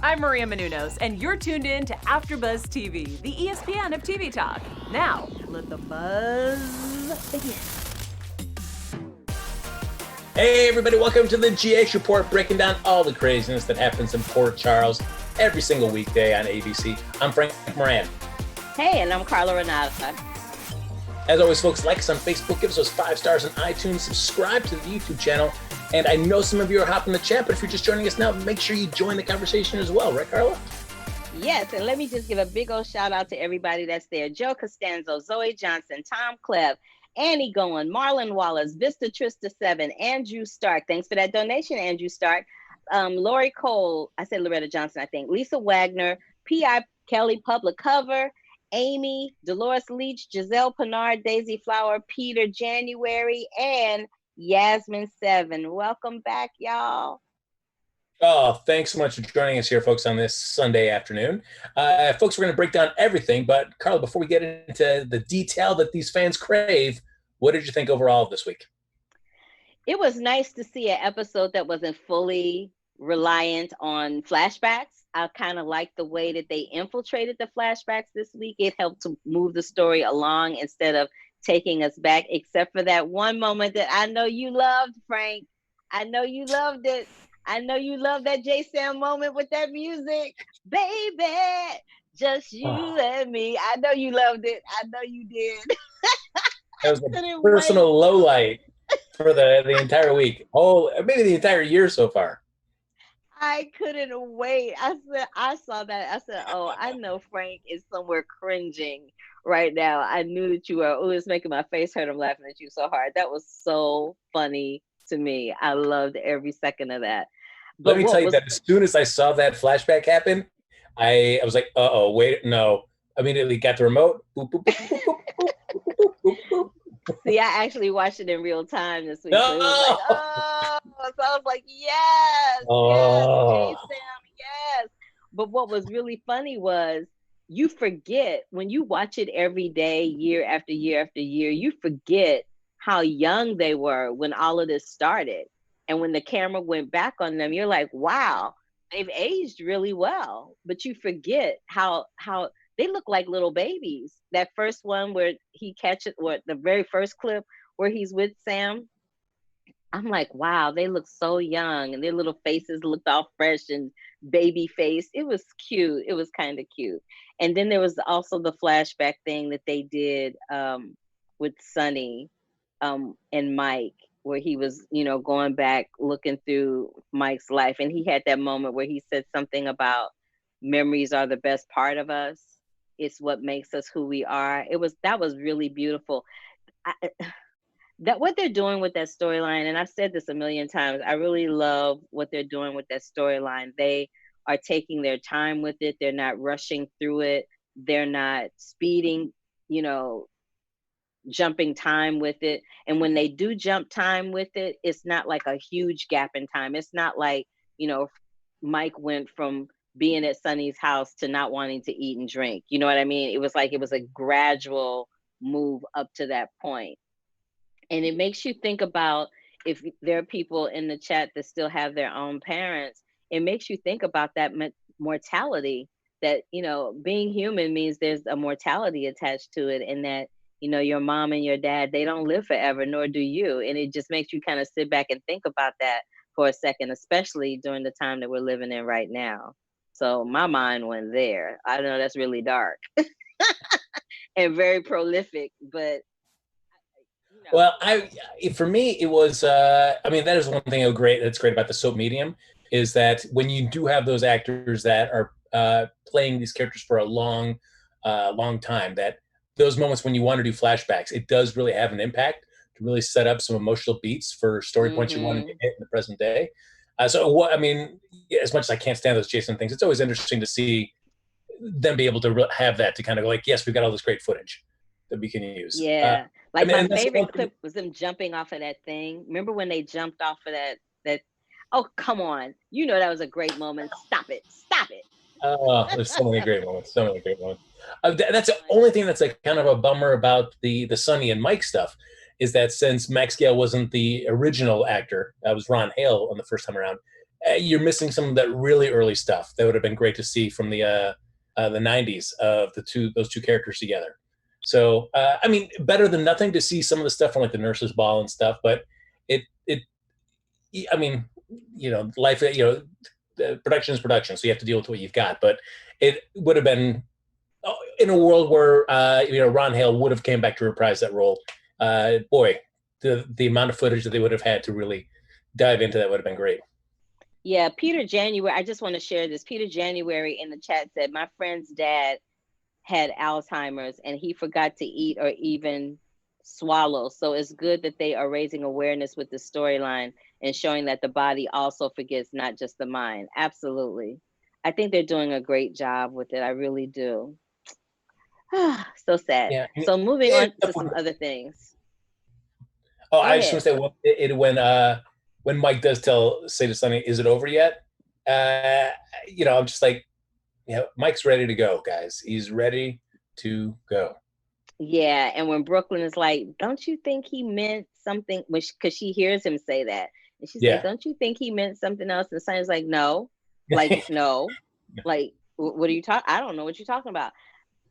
I'm Maria Menounos, and you're tuned in to AfterBuzz TV, the ESPN of TV talk. Now, let the buzz begin. Hey everybody, welcome to the GH Report, breaking down all the craziness that happens in Port Charles every single weekday on ABC. I'm Frank Moran. Hey, and I'm Carla Renata. As always, folks, like us on Facebook, give us those 5 stars on iTunes, subscribe to the YouTube channel, and I know some of you are hopping the chat, but if you're just joining us now, make sure you join the conversation as well, right, Carla? Yes, and let me just give a big old shout out to everybody that's there. Joe Costanzo, Zoe Johnson, Tom Cleve, Annie Goen, Marlon Wallace, Vista Trista 7, Andrew Stark. Thanks for that donation, Andrew Stark. Lori Cole, I said Loretta Johnson, I think. Lisa Wagner, P.I. Kelly, Public Cover, Amy, Dolores Leach, Giselle Pinard, Daisy Flower, Peter January, and Yasmin 7. Welcome back, y'all. Oh, thanks so much for joining us here, folks, on this Sunday afternoon. Folks, we're going to break down everything, but Carla, before we get into the detail that these fans crave, what did you think overall of this week? It was nice to see an episode that wasn't fully reliant on flashbacks. I kind of liked the way that they infiltrated the flashbacks this week. It helped to move the story along instead of taking us back, except for that one moment that I know you loved, Frank. I know you loved it. I know you love that J-Sam moment with that music. Baby, just you and me. I know you loved it. I know you did. That was a personal low light for the entire week. Oh, maybe the entire year so far. I couldn't wait. I saw that. I said, oh, I know Frank is somewhere cringing right now. I knew that you were. Oh, it's making my face hurt. I'm laughing at you so hard. That was so funny to me. I loved every second of that. But let me tell you that as soon as I saw that flashback happen, I was like, uh-oh, wait, no. Immediately got the remote. Boop, boop, boop, boop, boop, boop, boop, boop. See, I actually watched it in real time this week. No! So it was like, oh, so I was like, yes, yes, J-Sam, yes. But what was really funny was you forget when you watch it every day, year after year after year, you forget how young they were when all of this started. And when the camera went back on them, you're like, wow, they've aged really well. But you forget how they look like little babies. That first one where he catches, or the very first clip where he's with Sam, I'm like, wow, they look so young, and their little faces looked all fresh and baby face. It was cute. It was kind of cute. And then there was also the flashback thing that they did with Sonny and Mike, where he was, going back, looking through Mike's life. And he had that moment where he said something about memories are the best part of us. It's what makes us who we are. That was really beautiful. That what they're doing with that storyline, and I've said this a million times, I really love what they're doing with that storyline. They are taking their time with it. They're not rushing through it. They're not speeding, jumping time with it. And when they do jump time with it, it's not like a huge gap in time. It's not like, Mike went from being at Sonny's house to not wanting to eat and drink. You know what I mean? It was a gradual move up to that point. And it makes you think about, if there are people in the chat that still have their own parents, it makes you think about that mortality, that, being human means there's a mortality attached to it, and that, your mom and your dad, they don't live forever, nor do you. And it just makes you kind of sit back and think about that for a second, especially during the time that we're living in right now. So my mind went there. I know that's really dark and very prolific, but well, for me, it was, that is one thing that's great about the soap medium, is that when you do have those actors that are playing these characters for a long time, that those moments when you want to do flashbacks, it does really have an impact to really set up some emotional beats for story points you want to hit in the present day. As much as I can't stand those Jason things, it's always interesting to see them be able to have that, to kind of go like, yes, we've got all this great footage that we can use. Yeah. My favorite clip was them jumping off of that thing. Remember when they jumped off of that? Oh, come on. That was a great moment. Stop it. Oh, there's so many great moments. That's the only thing that's like kind of a bummer about the Sonny and Mike stuff, is that since Max Gale wasn't the original actor, that was Ron Hale on the first time around, you're missing some of that really early stuff that would have been great to see from the 90s of those two characters together. So I mean, better than nothing to see some of the stuff from like the Nurses Ball and stuff, but I mean, life, the production is production, so you have to deal with what you've got. But it would have been in a world where Ron Hale would have came back to reprise that role. Boy, the amount of footage that they would have had to really dive into that would have been great. Yeah, Peter January, I just want to share this. Peter January in the chat said, my friend's dad had Alzheimer's and he forgot to eat or even swallow. So it's good that they are raising awareness with the storyline and showing that the body also forgets, not just the mind. Absolutely. I think they're doing a great job with it. I really do. So sad. Yeah. So moving on to some other things. Oh, I just want to say when Mike does say to Sonny, "Is it over yet?" I'm just like, Mike's ready to go, guys. He's ready to go. Yeah, and when Brooklyn is like, "Don't you think he meant something?" Because she hears him say that, and she's like, "Don't you think he meant something else?" And Sonny's like, "No, like no, like what are you talking? I don't know what you're talking about."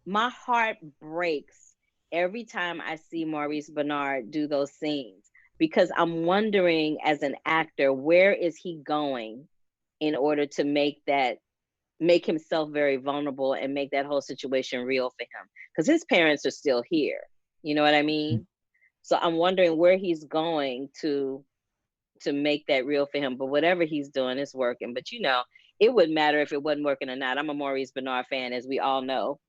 My heart breaks every time I see Maurice Bernard do those scenes, because I'm wondering, as an actor, where is he going in order to make himself very vulnerable and make that whole situation real for him? Because his parents are still here. You know what I mean? So I'm wondering where he's going to make that real for him. But whatever he's doing is working. But it wouldn't matter if it wasn't working or not. I'm a Maurice Bernard fan, as we all know.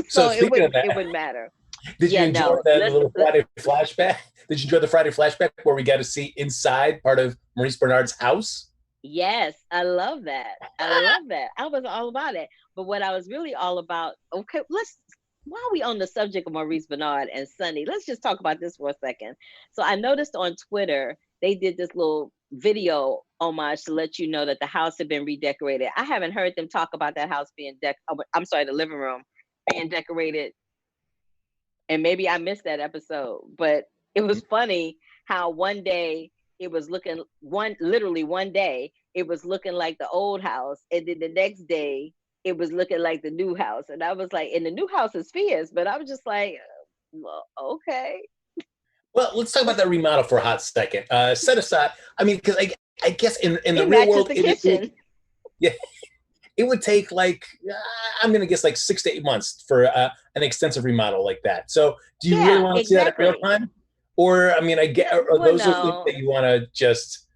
So it wouldn't matter. Did you enjoy that little Friday flashback? Did you enjoy the Friday flashback where we got to see inside part of Maurice Bernard's house? Yes, I love that. I was all about it. But what I was really all about, okay, while we on the subject of Maurice Bernard and Sonny, let's just talk about this for a second. So I noticed on Twitter, they did this little video homage to let you know that the house had been redecorated. I haven't heard them talk about that house being the living room being decorated. And maybe I missed that episode, but it was funny how one day it was looking literally one day it was looking like the old house, and then the next day it was looking like the new house. And I was like, and the new house is fierce, but I was just like, well, okay. Well, let's talk about that remodel for a hot second. Set aside, I mean, because I guess in the real world, it would take like, I'm going to guess like 6 to 8 months for an extensive remodel like that. So do you really want to see that in real time? Or, I mean, are those things that you want to just...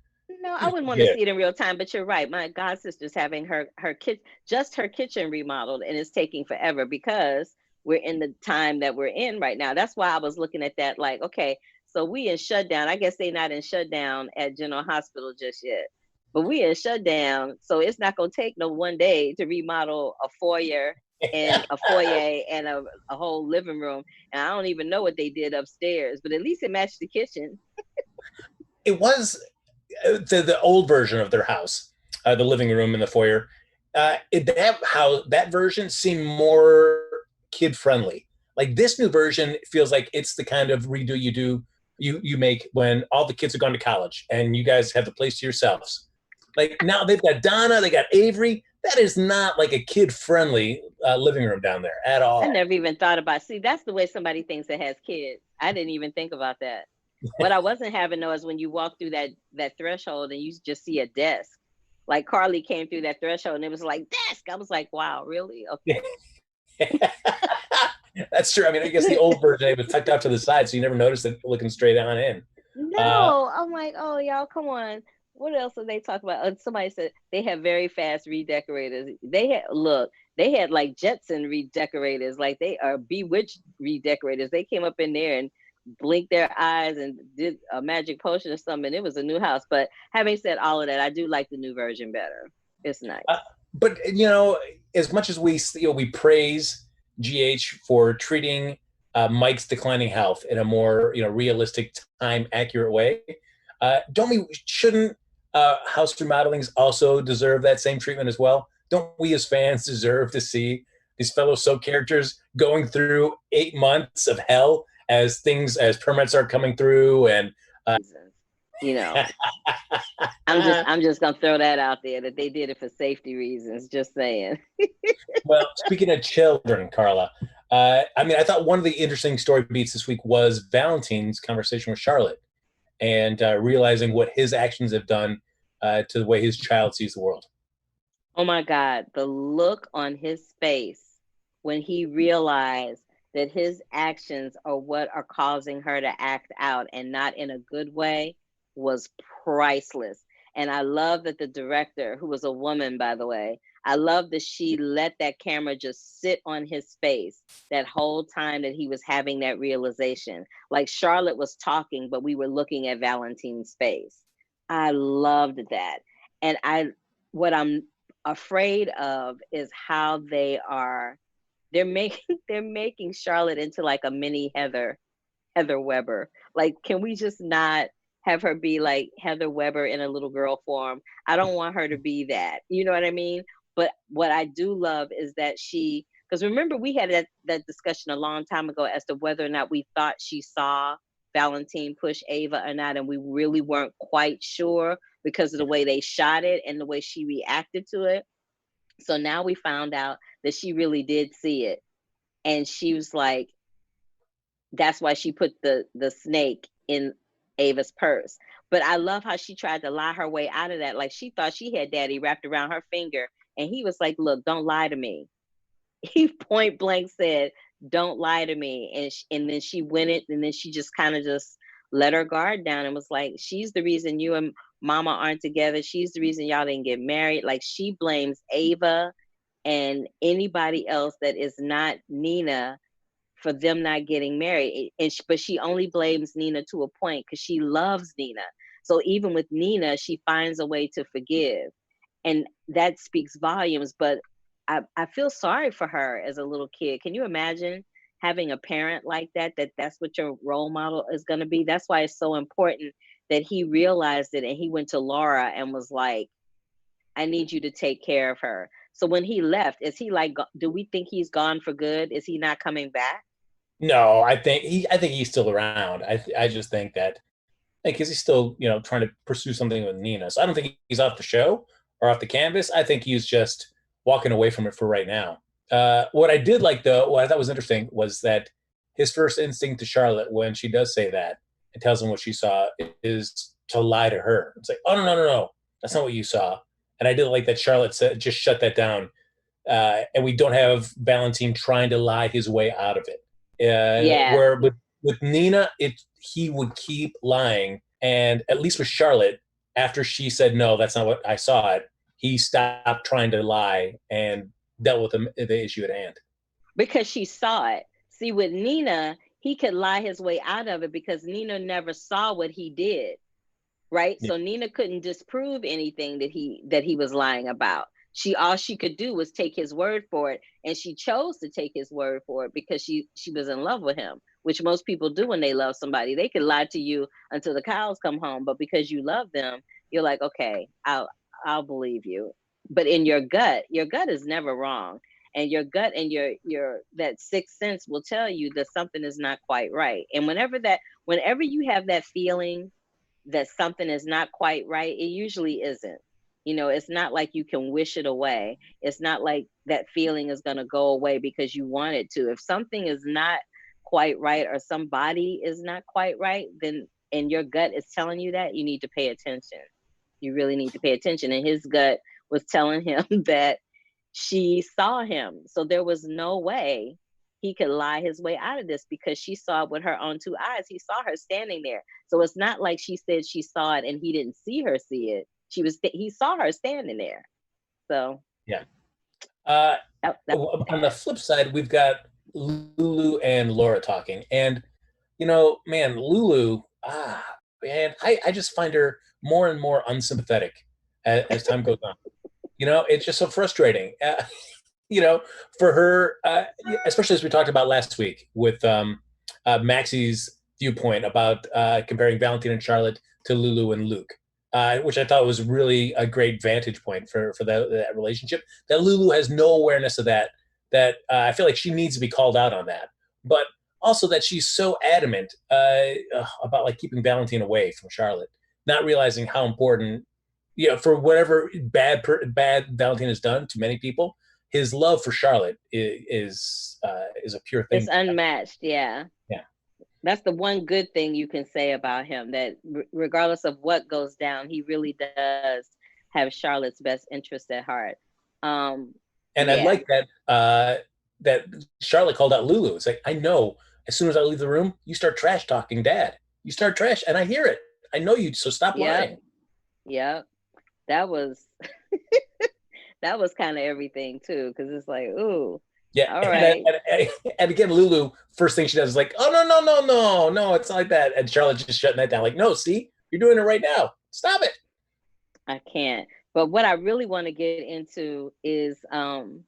No, I wouldn't want to see it in real time, but you're right. My god sister's having her kitchen remodeled, and it's taking forever because we're in the time that we're in right now. That's why I was looking at that like, okay, so we in shutdown. I guess they're not in shutdown at General Hospital just yet, but we in shutdown. So it's not going to take no one day to remodel a foyer and a whole living room. And I don't even know what they did upstairs, but at least it matched the kitchen. It was the old version of their house, the living room and the foyer. That version seemed more kid friendly. Like this new version feels like it's the kind of redo you make when all the kids have gone to college and you guys have the place to yourselves. Like now they've got Donna, they got Avery. That is not like a kid friendly living room down there at all. I never even thought about. See, that's the way somebody thinks that has kids. I didn't even think about that. What I wasn't having though is when you walk through that threshold and you just see a desk. Like Carly came through that threshold and it was like desk. I was like, wow, really? Okay. That's true. I mean, I guess the old version it was tucked out to the side, so you never noticed it looking straight on in. No, I'm like, oh y'all, come on. What else did they talk about? Somebody said they have very fast redecorators. They had like Jetson redecorators, like they are Bewitched redecorators. They came up in there and blinked their eyes and did a magic potion or something. It was a new house. But having said all of that, I do like the new version better. It's nice. But as much as we praise GH for treating Mike's declining health in a more realistic, time accurate way, shouldn't house remodelings also deserve that same treatment as well? Don't we as fans deserve to see these fellow soap characters going through 8 months of hell as permits are coming through and You know, I'm just gonna throw that out there that they did it for safety reasons. Just saying. Well, speaking of children, Carla, I mean, I thought one of the interesting story beats this week was Valentine's conversation with Charlotte and realizing what his actions have done to the way his child sees the world. Oh my God, the look on his face when he realized that his actions are what are causing her to act out and not in a good way was priceless. And I love that the director, who was a woman, by the way, I love that she let that camera just sit on his face that whole time that he was having that realization. Like Charlotte was talking, but we were looking at Valentine's face. I loved that. And what I'm afraid of is how they're making they're making Charlotte into like a mini Heather Weber. Like, can we just not have her be like Heather Weber in a little girl form? I don't want her to be that. You know what I mean? But what I do love is that because remember we had that discussion a long time ago as to whether or not we thought she saw Valentine push Ava or not, and we really weren't quite sure because of the way they shot it and the way she reacted to it. So now we found out that she really did see it. And she was like, that's why she put the snake in Ava's purse. But I love how she tried to lie her way out of that. Like she thought she had daddy wrapped around her finger. And he was like, look, don't lie to me. He point blank said, don't lie to me. And then she went it. And then she just kind of just let her guard down and was like, she's the reason you and mama aren't together. She's the reason y'all didn't get married. Like she blames Ava and anybody else that is not Nina for them not getting married. But she only blames Nina to a point because she loves Nina. So even with Nina, she finds a way to forgive. And that speaks volumes. But I feel sorry for her as a little kid. Can you imagine having a parent like that's what your role model is going to be? That's why it's so important that he realized it and he went to Laura and was like, I need you to take care of her. So when he left, is he like, do we think he's gone for good? Is he not coming back? No, I think he's still around. I just think that because he's still trying to pursue something with Nina. So I don't think he's off the show or off the canvas. I think he's just walking away from it for right now. What I did like though, what I thought was interesting was that his first instinct to Charlotte when she does say that and tells him what she saw is to lie to her. It's like, oh no, that's not what you saw. And I did like that Charlotte said just shut that down, and we don't have Valentine trying to lie his way out of it. Yeah. Where with Nina, he would keep lying, and at least with Charlotte, after she said no, that's not what I saw it, he stopped trying to lie and dealt with the issue at hand. Because she saw it. See, with Nina, he could lie his way out of it because Nina never saw what he did, right? Yeah. So Nina couldn't disprove anything that he was lying about. All she could do was take his word for it, and she chose to take his word for it because she was in love with him, which most people do when they love somebody. They can lie to you until the cows come home, but because you love them, you're like, okay, I'll believe you. But in your gut is never wrong. And your gut and your that sixth sense will tell you that something is not quite right. And whenever you have that feeling that something is not quite right, it usually isn't. It's not like you can wish it away. It's not like that feeling is going to go away because you want it to. If something is not quite right or somebody is not quite right, then and your gut is telling you that, you need to pay attention. You really need to pay attention. And his gut was telling him that she saw him. So there was no way he could lie his way out of this because she saw it with her own two eyes. He saw her standing there. So it's not like she said she saw it and he didn't see her see it. He saw her standing there. So yeah. On the flip side, we've got Lulu and Laura talking, and man, Lulu, man, I just find her more and more unsympathetic as time goes on. It's just so frustrating. For her, especially as we talked about last week with Maxie's viewpoint about comparing Valentin and Charlotte to Lulu and Luke. Which I thought was really a great vantage point for that relationship. That Lulu has no awareness of that I feel like she needs to be called out on that. But also that she's so adamant about like keeping Valentine away from Charlotte. not realizing how important, for whatever bad Valentine has done to many people, his love for Charlotte is a pure thing. It's unmatched. Yeah. Yeah. That's the one good thing you can say about him, that regardless of what goes down, he really does have Charlotte's best interest at heart. And I like that Charlotte called out Lulu. It's like, I know as soon as I leave the room, you start trash talking Dad. You start trash, and I hear it. I know you, so stop lying. Yep. That was that was kind of everything too, because it's like, ooh. Yeah. All right. And again, Lulu, first thing she does is like, oh, no, it's not like that. And Charlotte's just shutting that down. Like, no, see, you're doing it right now. Stop it. I can't. But what I really want to get into is the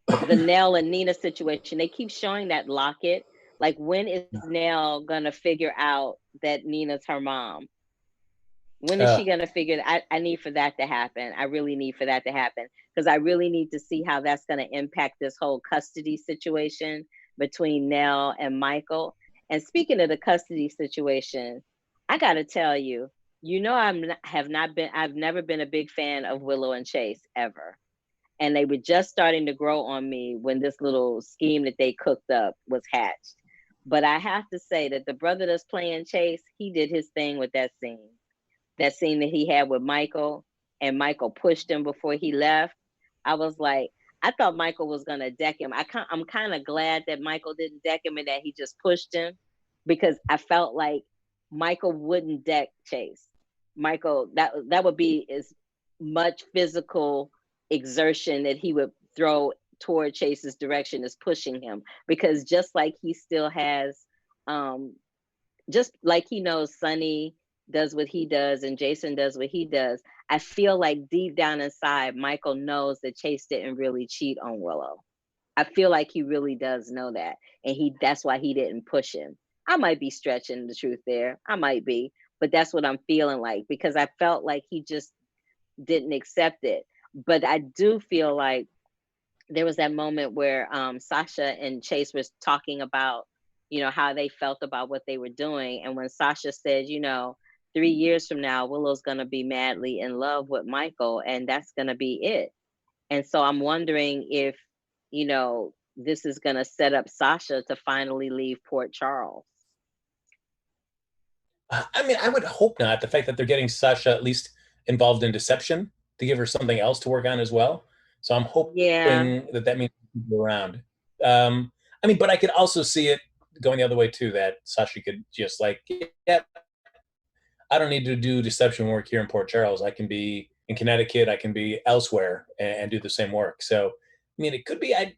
Nell and Nina situation. They keep showing that locket. Like, when is Nell gonna figure out that Nina's her mom? When is she gonna figure that? I need for that to happen. I really need for that to happen, because I really need to see how that's gonna impact this whole custody situation between Nell and Michael. And speaking of the custody situation, I gotta tell you, I've never been a big fan of Willow and Chase ever. And they were just starting to grow on me when this little scheme that they cooked up was hatched. But I have to say that the brother that's playing Chase, he did his thing with that scene. That scene that he had with Michael, and Michael pushed him before he left. I was like, I thought Michael was going to deck him. I'm kind of glad that Michael didn't deck him and that he just pushed him, because I felt like Michael wouldn't deck Chase. Michael, that would be as much physical exertion that he would throw toward Chase's direction as pushing him, because just like he still has, just like he knows Sonny does what he does and Jason does what he does, I feel like deep down inside, Michael knows that Chase didn't really cheat on Willow. I feel like he really does know that, and that's why he didn't push him. I might be stretching the truth there. I might be, but that's what I'm feeling like, because I felt like he just didn't accept it. But I do feel like there was that moment where Sasha and Chase was talking about, how they felt about what they were doing. And when Sasha said, 3 years from now, Willow's going to be madly in love with Michael, and that's going to be it. And so I'm wondering if, this is going to set up Sasha to finally leave Port Charles. I mean, I would hope not. The fact that they're getting Sasha at least involved in deception to give her something else to work on as well. So I'm hoping that means people around. I mean, but I could also see it going the other way too, that Sasha could just like, yeah, I don't need to do deception work here in Port Charles. I can be in Connecticut. I can be elsewhere and do the same work. So, I mean, it could be, I'd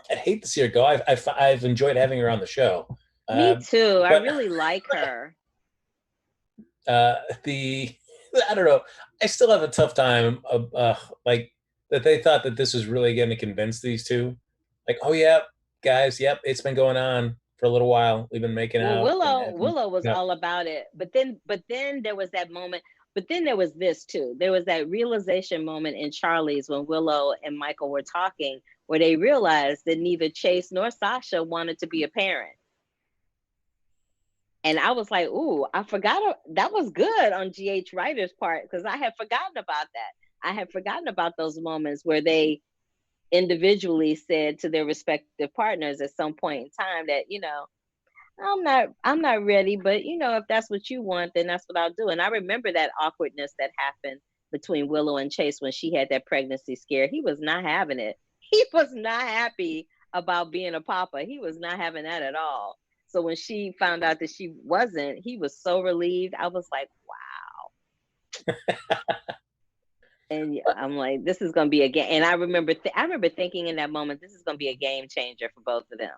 hate to see her go. I've enjoyed having her on the show. Me too. I really like her. I don't know. I still have a tough time like that they thought that this was really going to convince these two. Like, oh yeah, guys, yep, it's been going on for a little while. We've been making out. Willow was all about it. But then there was that moment. But then there was this too. There was that realization moment in Charlie's when Willow and Michael were talking, where they realized that neither Chase nor Sasha wanted to be a parent. And I was like, ooh, I forgot. That was good on GH Writer's part, because I had forgotten about that. I had forgotten about those moments where they individually said to their respective partners at some point in time that, I'm not ready, but if that's what you want, then that's what I'll do. And I remember that awkwardness that happened between Willow and Chase when she had that pregnancy scare. He was not having it. He was not happy about being a papa. He was not having that at all. So when she found out that she wasn't, he was so relieved. I was like, wow. And I'm like, this is going to be a game. And I remember thinking in that moment, this is going to be a game changer for both of them.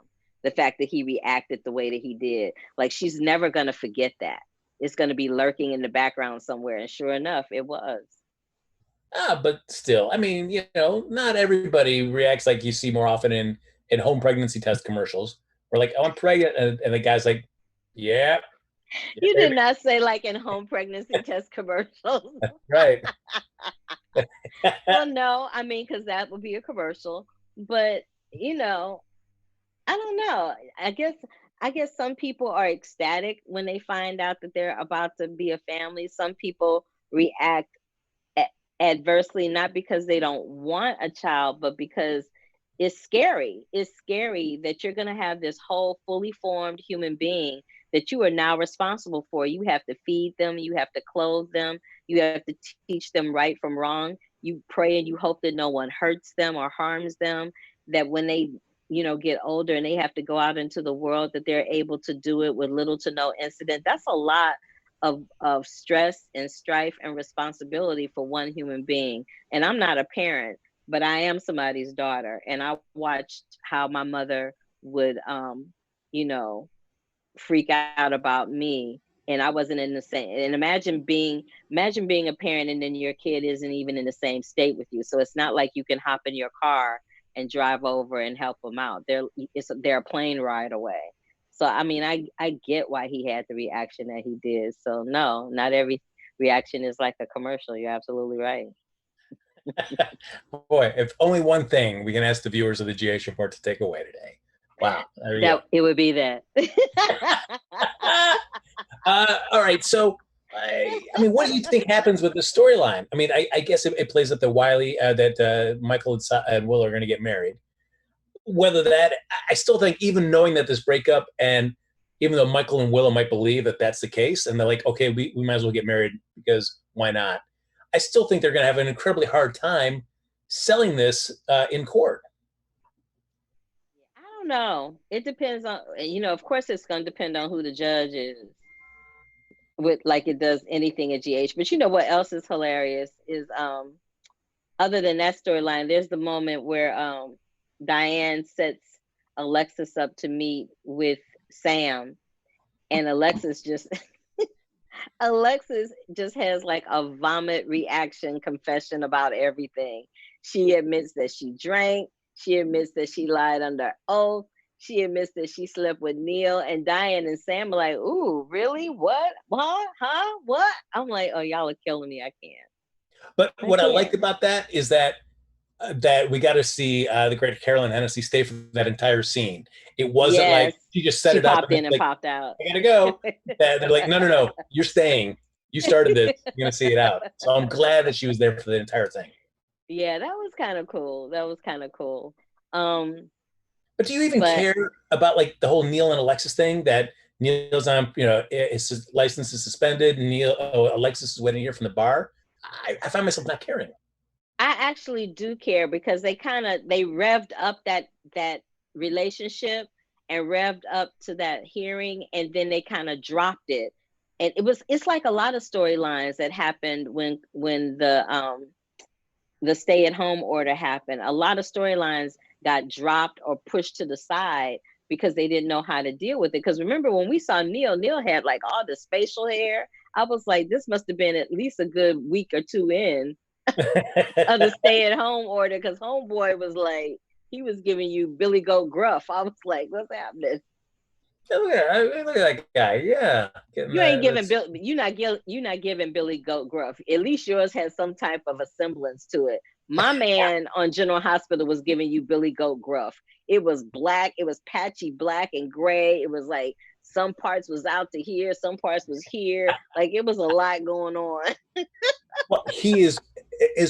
The fact that he reacted the way that he did, like, she's never going to forget that. It's going to be lurking in the background somewhere. And sure enough, it was. But still, I mean, not everybody reacts like you see more often in home pregnancy test commercials. We're like, oh, I'm pregnant. And the guy's like, yeah. You did not say like in home pregnancy test commercials. Right. Well, no, I mean, because that would be a commercial. But, I don't know. I guess I guess some people are ecstatic when they find out that they're about to be a family. Some people react adversely, not because they don't want a child, but because it's scary. It's scary that you're going to have this whole fully formed human being that you are now responsible for. You have to feed them, you have to clothe them, you have to teach them right from wrong. You pray and you hope that no one hurts them or harms them, that when they, get older and they have to go out into the world, that they're able to do it with little to no incident. That's a lot of stress and strife and responsibility for one human being. And I'm not a parent, but I am somebody's daughter. And I watched how my mother would, you know, freak out about me. And I wasn't in the same. And imagine being a parent and then your kid isn't even in the same state with you. So it's not like you can hop in your car and drive over and help them out. They're a plane ride away. So I mean, I get why he had the reaction that he did. So no, not every reaction is like a commercial. You're absolutely right. Boy, if only one thing we can ask the viewers of the GH Report to take away today. Wow. It would be that. All right. So, I mean, what do you think happens with the storyline? I mean, I guess it plays up that Michael and Willow are going to get married. Whether that, I still think, even knowing that this breakup, and even though Michael and Willow might believe that that's the case, and they're like, okay, we might as well get married because why not? I still think they're going to have an incredibly hard time selling this in court. I don't know. It depends on, of course it's going to depend on who the judge is, with like it does anything at GH. But you know what else is hilarious is other than that storyline, there's the moment where Diane sets Alexis up to meet with Sam, and Alexis just has like a vomit reaction confession about everything. She admits that she drank. She admits that she lied under oath. She admits that she slept with Neil. And Diane and Sam are like, ooh, really? What? What? Huh? What? I'm like, oh, y'all are killing me. I can't. But what I liked about that is that we got to see the great Carolyn Hennessy stay for that entire scene. It wasn't like she just set it up. Popped in and popped out. I gotta go. They're like, no, you're staying. You started this. You're gonna see it out. So I'm glad that she was there for the entire thing. Yeah, that was kind of cool. But do you even care about like the whole Neil and Alexis thing? That Neil's on, his license is suspended, and Alexis is waiting here from the bar. I find myself not caring. I actually do care because they revved up that relationship and revved up to that hearing, and then they kind of dropped it. And it's like a lot of storylines that happened when the stay-at-home order happened. A lot of storylines got dropped or pushed to the side because they didn't know how to deal with it. Because remember when we saw Neil had like all this facial hair. I was like, this must have been at least a good week or two in of the stay-at-home order, because homeboy was like, he was giving you Billy Goat Gruff. I was like, what's happening? Look at that guy. Yeah, you ain't giving you're not giving Billy Goat Gruff. At least yours has some type of a semblance to it. My man on General Hospital was giving you Billy Goat Gruff. It was black. It was patchy black and gray. It was like some parts was out to here, some parts was here. Like it was a lot going on. Well, his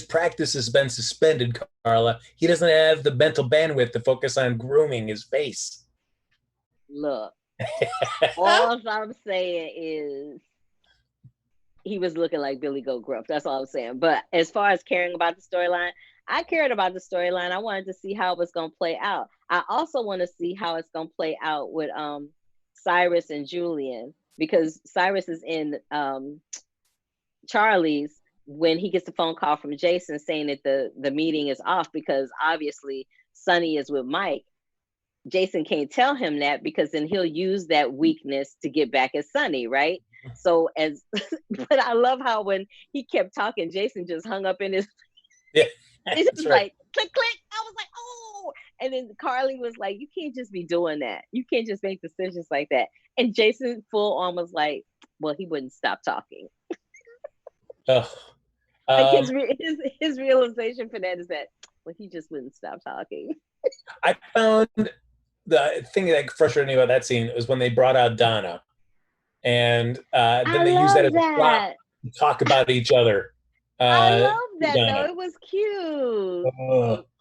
practice has been suspended, Carla. He doesn't have the mental bandwidth to focus on grooming his face. Look, all I'm saying is he was looking like Billy Goat Gruff. That's all I'm saying. But as far as caring about the storyline, I cared about the storyline. I wanted to see how it was going to play out. I also want to see how it's going to play out with Cyrus and Julian, because Cyrus is in Charlie's when he gets the phone call from Jason saying that the meeting is off because obviously Sonny is with Mike. Jason can't tell him that because then he'll use that weakness to get back at Sonny, right? So but I love how when he kept talking, Jason just hung up in his. Yeah, it's just right. Like click click. I was like, oh, and then Carly was like, you can't just be doing that. You can't just make decisions like that. And Jason full on was like, well, he wouldn't stop talking. Like his realization for that is that, well, he just wouldn't stop talking. I found the thing that frustrated me about that scene was when they brought out Donna, and then they used that as a prop to talk about each other. I love that Donna. though. It was cute.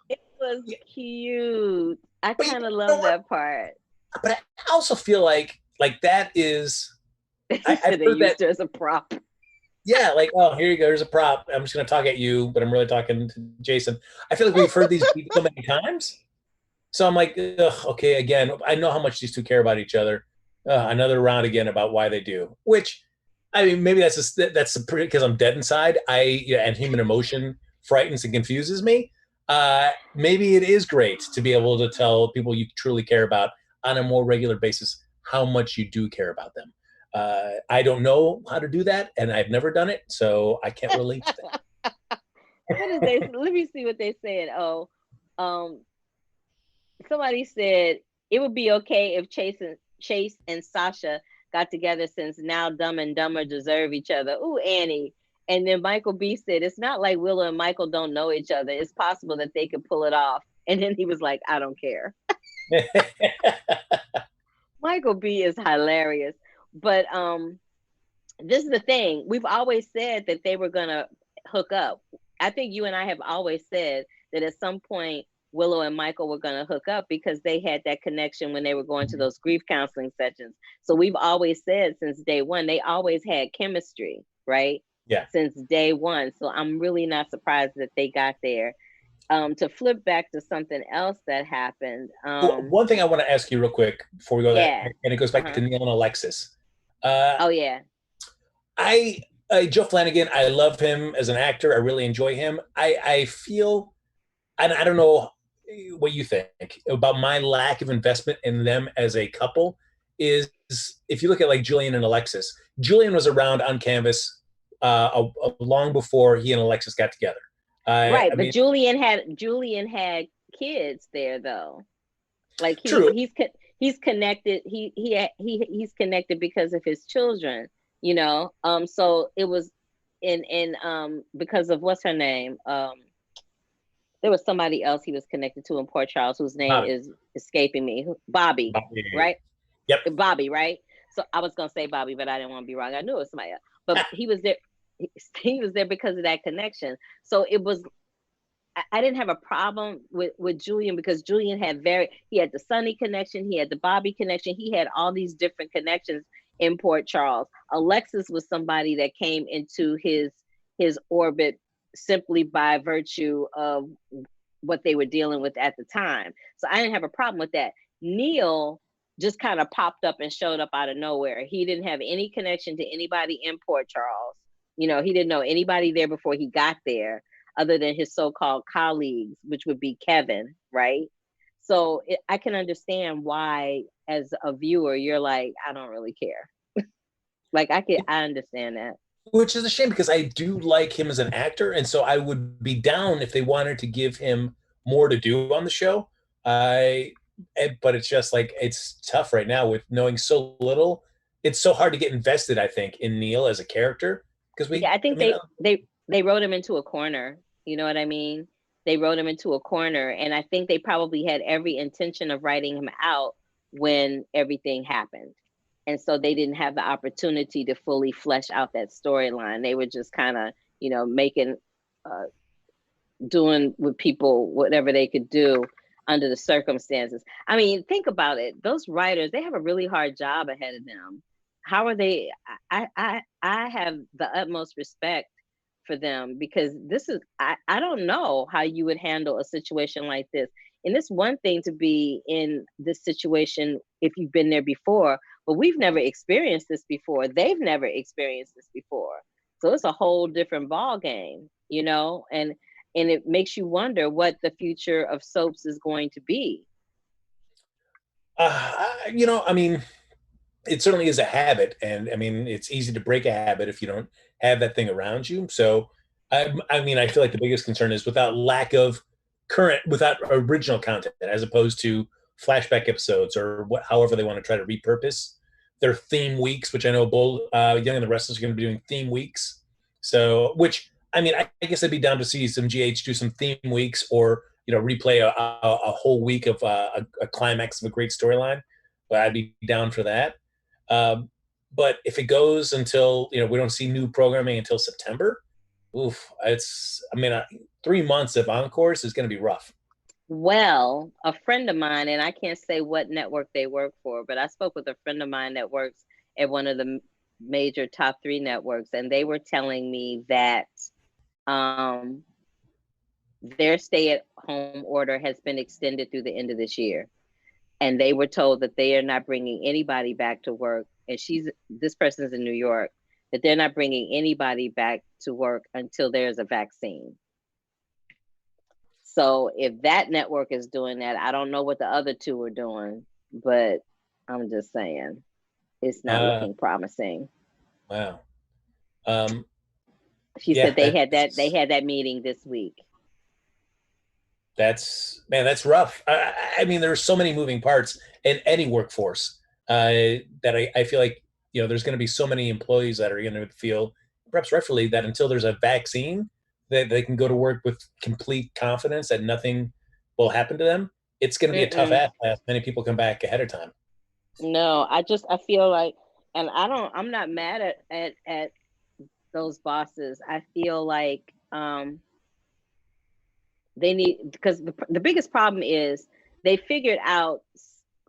It was cute. I kind of love that part. But I also feel like that is. I've heard that as a prop. Yeah, like, oh, here you go. Here's a prop. I'm just going to talk at you, but I'm really talking to Jason. I feel like we've heard these people so many times. So I'm like, okay, again, I know how much these two care about each other. Another round again about why they do. Which, I mean, maybe that's because I'm dead inside. And human emotion frightens and confuses me. Maybe it is great to be able to tell people you truly care about on a more regular basis how much you do care about them. I don't know how to do that, and I've never done it, so I can't relate to that. Let me see what they said. Somebody said it would be okay if Chase and Sasha got together since now Dumb and Dumber deserve each other. Ooh, Annie. And then Michael B said, it's not like Willow and Michael don't know each other. It's possible that they could pull it off. And then he was like, I don't care. Michael B is hilarious. But this is the thing. We've always said that they were going to hook up. I think you and I have always said that at some point, Willow and Michael were going to hook up because they had that connection when they were going to those grief counseling sessions. So we've always said since day one, they always had chemistry, right? Yeah. Since day one. So I'm really not surprised that they got there. To flip back to something else that happened. One thing I want to ask you real quick before we go there, and it goes back to Neil and Alexis. Joe Flanagan, I love him as an actor. I really enjoy him. I feel, and I don't know what you think about my lack of investment in them as a couple, is if you look at like Julian and Alexis, Julian was around on canvas long before he and Alexis got together. Right, but Julian had kids there though. Like he's connected. He's connected because of his children. You know, so it was in because of what's her name. There was somebody else he was connected to in Port Charles whose name is escaping me. Bobby, right? Yep. Bobby, right? So I was gonna say Bobby, but I didn't want to be wrong. I knew it was somebody else. But he was there. He was there because of that connection. So it was. I didn't have a problem with Julian because Julian had he had the Sonny connection, he had the Bobby connection, he had all these different connections in Port Charles. Alexis was somebody that came into his orbit simply by virtue of what they were dealing with at the time. So I didn't have a problem with that. Neil just kind of popped up and showed up out of nowhere. He didn't have any connection to anybody in Port Charles. You know, he didn't know anybody there before he got there other than his so-called colleagues, which would be Kevin, right? So I can understand why, as a viewer, you're like, I don't really care. Like, I understand that. Which is a shame because I do like him as an actor, and so I would be down if they wanted to give him more to do on the show. But it's just like, it's tough right now with knowing so little. It's so hard to get invested, I think, in Neil as a character because I think they wrote him into a corner. You know what I mean? They wrote him into a corner, and I think they probably had every intention of writing him out when everything happened. And so they didn't have the opportunity to fully flesh out that storyline. They were just kind of, you know, doing with people whatever they could do under the circumstances. I mean, think about it. Those writers, they have a really hard job ahead of them. How are they? I have the utmost respect for them because I don't know how you would handle a situation like this. And it's one thing to be in this situation if you've been there before, but we've never experienced this before. They've never experienced this before. So it's a whole different ball game, you know, and it makes you wonder what the future of soaps is going to be. You know, I mean, it certainly is a habit, and I mean, it's easy to break a habit if you don't have that thing around you. So, I mean, I feel like the biggest concern is without original content, as opposed to flashback episodes or however they want to try to repurpose their theme weeks, which I know Young and the Restless are going to be doing theme weeks. So, which I mean, I guess I'd be down to see some GH do some theme weeks, or replay a whole week of a climax of a great storyline. But I'd be down for that. But if it goes until, we don't see new programming until September, 3 months of encores is going to be rough. Well, a friend of mine, and I can't say what network they work for, but I spoke with a friend of mine that works at one of the major top 3 networks, and they were telling me that their stay-at-home order has been extended through the end of this year. And they were told that they are not bringing anybody back to work. And this person's in New York, that they're not bringing anybody back to work until there's a vaccine. So if that network is doing that, I don't know what the other 2 are doing, but I'm just saying it's not looking promising. Wow. She said they had that meeting this week. That's rough. I mean, there's so many moving parts in any workforce that I feel like, there's going to be so many employees that are going to feel, perhaps rightfully, that until there's a vaccine, that they can go to work with complete confidence that nothing will happen to them. It's going to be a tough ask if many people come back ahead of time. No, I feel like, and I'm not mad at those bosses. I feel like, they need, because the biggest problem is they figured out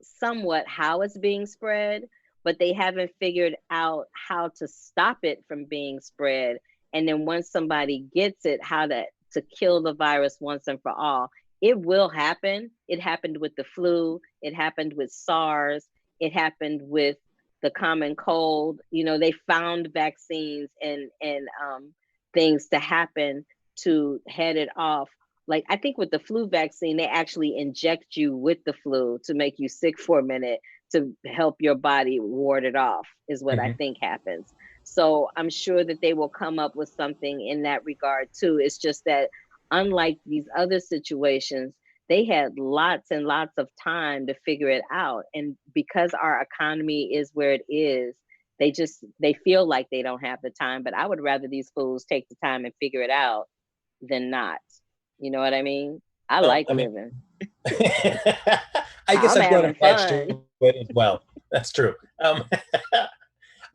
somewhat how it's being spread, but they haven't figured out how to stop it from being spread. And then once somebody gets it, how to kill the virus once and for all. It will happen. It happened with the flu. It happened with SARS. It happened with the common cold. They found vaccines and things to happen to head it off. Like, I think with the flu vaccine, they actually inject you with the flu to make you sick for a minute to help your body ward it off, is what I think happens. So I'm sure that they will come up with something in that regard too. It's just that unlike these other situations, they had lots and lots of time to figure it out. And because our economy is where it is, they feel like they don't have the time. But I would rather these fools take the time and figure it out than not. You know what I mean? I like living. I guess I'm going to catch to it as well. That's true.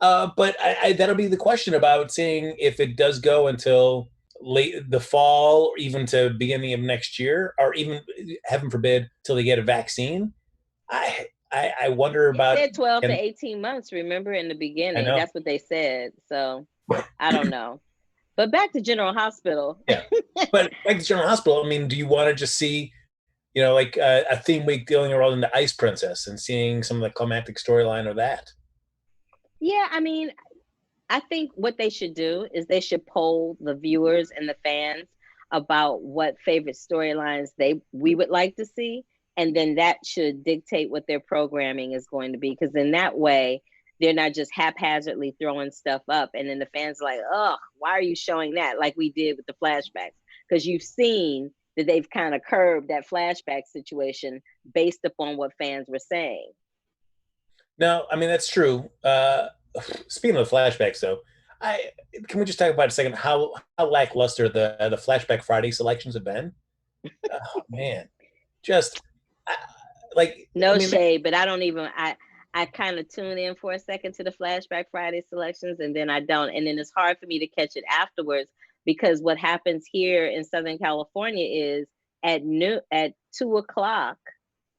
But that'll be the question about seeing if it does go until late the fall, or even to beginning of next year, or even, heaven forbid, till they get a vaccine. I wonder about. They said 12 to 18 months. Remember in the beginning, that's what they said. So I don't know. But back to General Hospital. Yeah, but back to General Hospital. I mean, do you want to just see, like a theme week going around the Ice Princess and seeing some of the climactic storyline of that? Yeah, I mean, I think what they should do is they should poll the viewers and the fans about what favorite storylines we would like to see, and then that should dictate what their programming is going to be. Because in that way, they're not just haphazardly throwing stuff up, and then the fans are like, "Ugh, why are you showing that?" Like we did with the flashbacks, because you've seen that they've kind of curbed that flashback situation based upon what fans were saying. No, I mean, that's true. Speaking of flashbacks, though, can we just talk about a second how lackluster the Flashback Friday selections have been? Oh man, just shade, but I don't even. I kind of tune in for a second to the Flashback Friday selections, and then I don't, and then it's hard for me to catch it afterwards, because what happens here in Southern California is at 2:00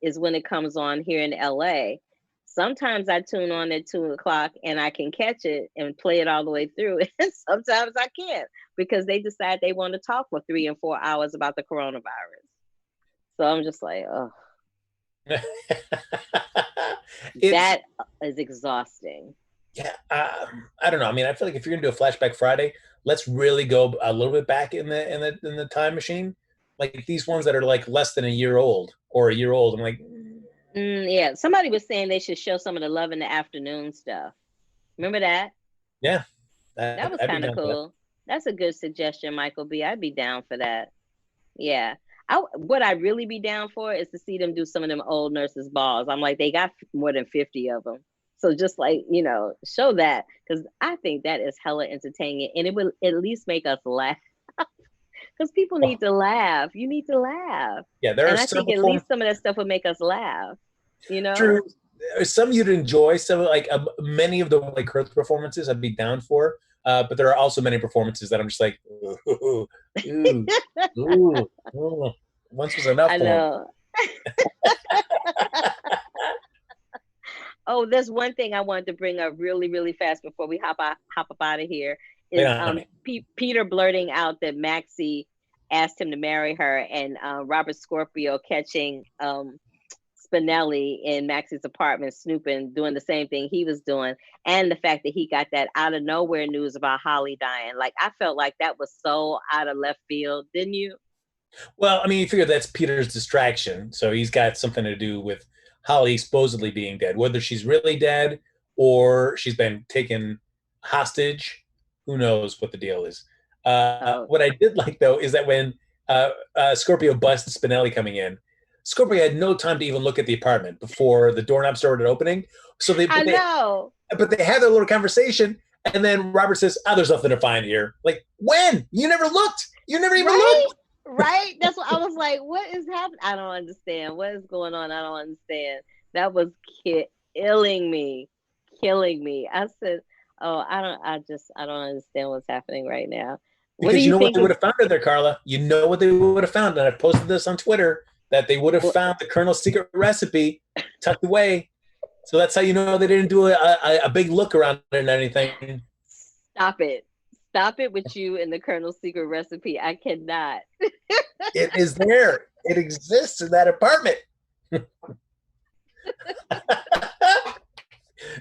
is when it comes on here in LA. Sometimes I tune on at 2:00 and I can catch it and play it all the way through. And sometimes I can't, because they decide they want to talk for 3 and 4 hours about the coronavirus. So I'm just like, oh, that is exhausting. Yeah. I don't know. I mean, I feel like if you're going to do a Flashback Friday, let's really go a little bit back in the time machine. Like these ones that are like less than a year old or a year old. I'm like, yeah, somebody was saying they should show some of the Love in the Afternoon stuff. Remember that? Yeah. That was kind of cool. That's a good suggestion, Michael B. I'd be down for that. Yeah. What I'd really be down for is to see them do some of them old nurses' balls. I'm like, they got more than 50 of them. So just like, show that, because I think that is hella entertaining, and it will at least make us laugh. Because people need to laugh. You need to laugh. Yeah, there are and I think at least some of that stuff would make us laugh. You know? True. Some you'd enjoy. Some like many of the like Kurt's performances I'd be down for. But there are also many performances that I'm just like, ooh, ooh, ooh, ooh. Once was enough I for know. Oh, there's one thing I wanted to bring up really, really fast before we hop up out of here. Is Peter blurting out that Maxie asked him to marry her, and Robert Scorpio catching Spinelli in Maxie's apartment snooping, doing the same thing he was doing, and the fact that he got that out of nowhere news about Holly dying. Like, I felt like that was so out of left field, didn't you? Well, I mean, you figure that's Peter's distraction, so he's got something to do with Holly supposedly being dead. Whether she's really dead or she's been taken hostage, who knows what the deal is. What I did like, though, is that when Scorpio busts Spinelli coming in, Scorpio had no time to even look at the apartment before the doorknob started opening. So I know. But they had their little conversation, and then Robert says, there's nothing to find here. Like, when? You never looked. You never even looked. Right? That's what I was like, what is happening? I don't understand. What is going on? I don't understand. That was killing me. I said, I don't understand what's happening right now. Because you know what they would have found in there, Carla? You know what they would have found? And I posted this on Twitter, that they would have found the Colonel's secret recipe tucked away. So that's how you know they didn't do a big look around it and anything. Stop it with you and the Colonel's secret recipe. I cannot. It is there. It exists in that apartment.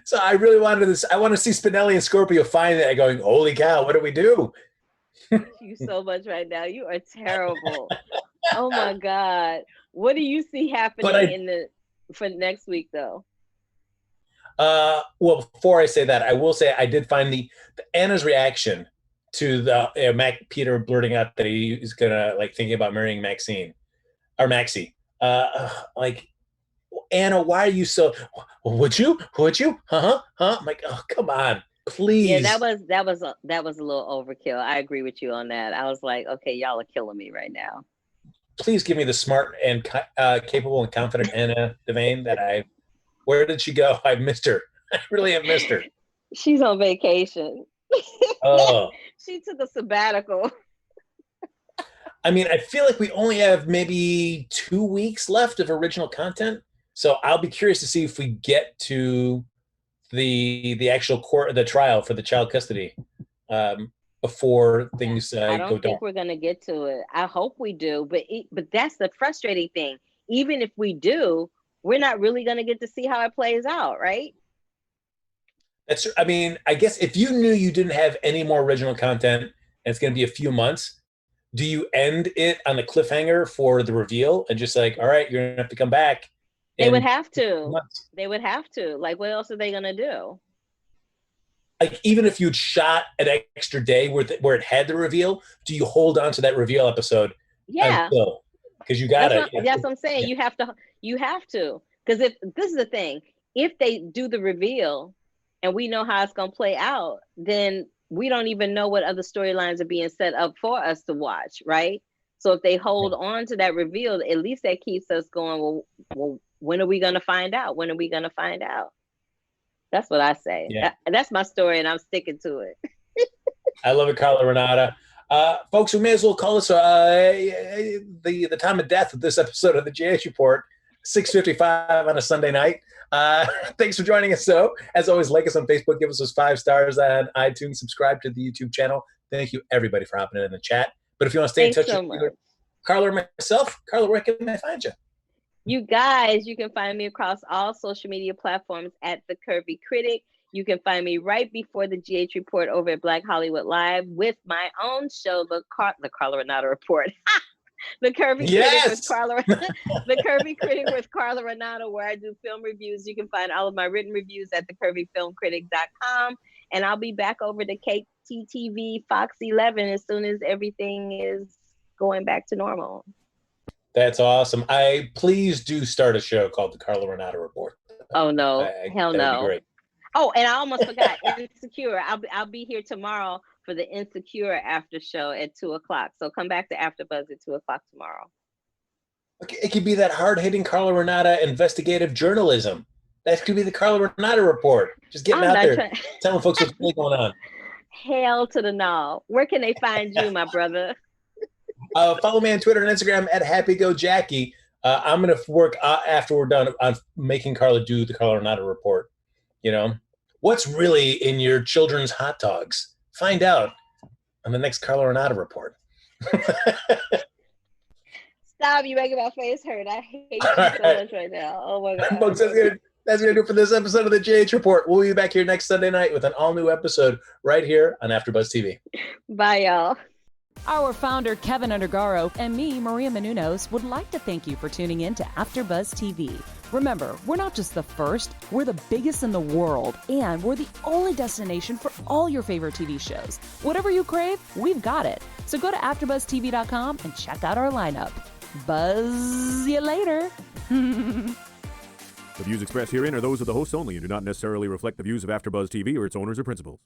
So I really wanted this. I want to see Spinelli and Scorpio find that going, holy cow, what do we do? You so much right now. You are terrible. Oh my God. What do you see happening for next week though? Well, before I say that, I will say I did find the Anna's reaction to the Peter blurting out that he's gonna thinking about marrying Maxie. Like, Anna, why are you so? Would you? I'm like, oh, come on, please. Yeah, that was a little overkill. I agree with you on that. I was like, okay, y'all are killing me right now. Please give me the smart and capable and confident Anna Devane that where did she go? I missed her. I really have missed her. She's on vacation. Oh. She took a sabbatical. I mean, I feel like we only have maybe 2 weeks left of original content. So I'll be curious to see if we get to the actual the trial for the child custody before things go down. I don't think we're going to get to it. I hope we do. But that's the frustrating thing. Even if we do, we're not really going to get to see how it plays out, right? I mean, I guess if you knew you didn't have any more original content and it's going to be a few months, do you end it on a cliffhanger for the reveal and just like, all right, you're going to have to come back? They would have to. They would have to. Like, what else are they going to do? Like, even if you'd shot an extra day where it had the reveal, do you hold on to that reveal episode? Yeah. Because you got to. That's what I'm saying. Yeah. You have to. Because if this is the thing, if they do the reveal and we know how it's going to play out, then we don't even know what other storylines are being set up for us to watch, right? So if they hold on to that reveal, at least that keeps us going, well, when are we going to find out? When are we going to find out? That's what I say. Yeah. That's my story, and I'm sticking to it. I love it, Carla Renata. Folks, we may as well call this the time of death of this episode of the JH Report, 6:55 on a Sunday night. Thanks for joining us. So, as always, like us on Facebook, give us those 5 stars on iTunes, subscribe to the YouTube channel. Thank you, everybody, for hopping in the chat. But if you want to stay in touch with Carla or myself, Carla, where can I find you? You guys, you can find me across all social media platforms at The Curvy Critic. You can find me right before the GH Report over at Black Hollywood Live with my own show, the Carla Renata Report. The Curvy Critic with Carla. The Curvy Critic with Carla Renata, where I do film reviews. You can find all of my written reviews at thecurvyfilmcritic.com. And I'll be back over to KTTV Fox 11 as soon as everything is going back to normal. That's awesome. Please do start a show called the Carla Renata Report. Oh no, hell no. Be great. Oh, and I almost forgot Insecure. I'll be here tomorrow for the Insecure after show at 2:00. So come back to AfterBuzz at 2:00 tomorrow. Okay, it could be that hard-hitting Carla Renata investigative journalism. That could be the Carla Renata report. Just getting out there, telling folks what's really going on. Hell to the no. Where can they find you, my brother? Follow me on Twitter and Instagram at HappyGoJackie. I'm going to work after we're done on making Carla do the Carla Renata report. You know, what's really in your children's hot dogs? Find out on the next Carla Renata report. Stop, you making my face hurt. I hate you so much right now. Oh my God. Folks, that's going to do it for this episode of the JH Report. We'll be back here next Sunday night with an all-new episode right here on AfterBuzz TV. Bye, y'all. Our founder, Kevin Undergaro, and me, Maria Menounos, would like to thank you for tuning in to AfterBuzz TV. Remember, we're not just the first, we're the biggest in the world, and we're the only destination for all your favorite TV shows. Whatever you crave, we've got it. So go to AfterBuzzTV.com and check out our lineup. Buzz you later. The views expressed herein are those of the hosts only and do not necessarily reflect the views of AfterBuzz TV or its owners or principals.